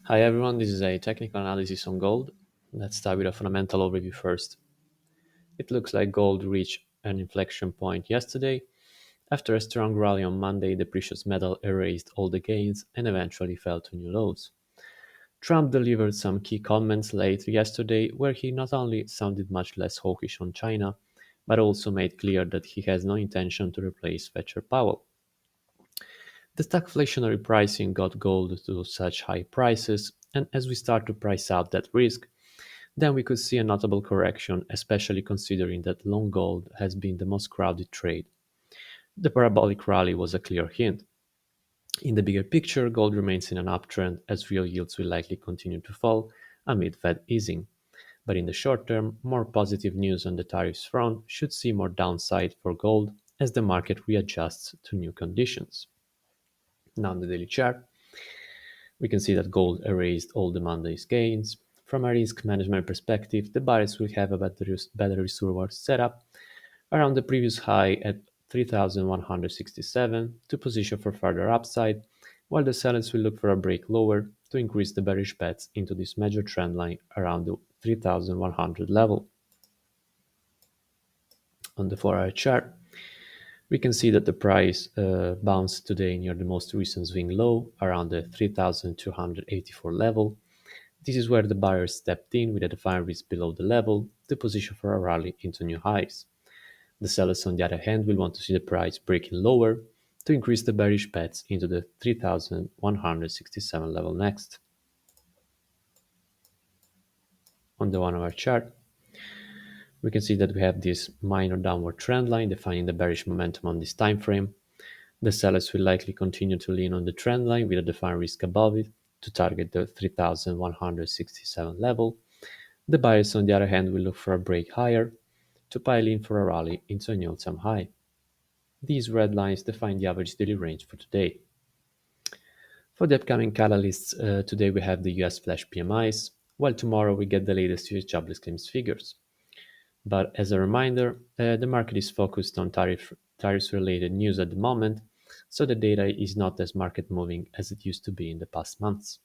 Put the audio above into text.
Hi everyone, this is a technical analysis on gold. Let's start with a fundamental overview first. It looks like gold reached an inflection point yesterday. After a strong rally on Monday, the precious metal erased all the gains and eventually fell to new lows. Trump delivered some key comments late yesterday where he not only sounded much less hawkish on China, but also made clear that he has no intention to replace Fetcher Powell. The stagflationary pricing got gold to such high prices, and as we start to price out that risk, then we could see a notable correction, especially considering that long gold has been the most crowded trade. The parabolic rally was a clear hint. In the bigger picture, gold remains in an uptrend as real yields will likely continue to fall amid Fed easing. But in the short term, more positive news on the tariffs front should see more downside for gold as the market readjusts to new conditions. Now, on the daily chart, we can see that gold erased all the Monday's gains. From a risk management perspective, the buyers will have a better risk reward setup around the previous high at 3,167 to position for further upside, while the sellers will look for a break lower to increase the bearish bets into this major trend line around the 3,100 level. On the 4-hour chart, we can see that the price bounced today near the most recent swing low around the 3,284 level. This is where the buyers stepped in with a defined risk below the level to position for a rally into new highs. The sellers, on the other hand, will want to see the price breaking lower to increase the bearish bets into the 3,167 level next. On the 1 hour chart, we can see that we have this minor downward trend line defining the bearish momentum on this time frame. The sellers will likely continue to lean on the trend line with a defined risk above it to target the 3,167 level. The buyers, on the other hand, will look for a break higher to pile in for a rally into a new all-time high. These red lines define the average daily range for today. For the upcoming catalysts, today we have the US flash PMIs, while tomorrow we get the latest US jobless claims figures. But as a reminder, the market is focused on tariffs related news at the moment, so the data is not as market moving as it used to be in the past months.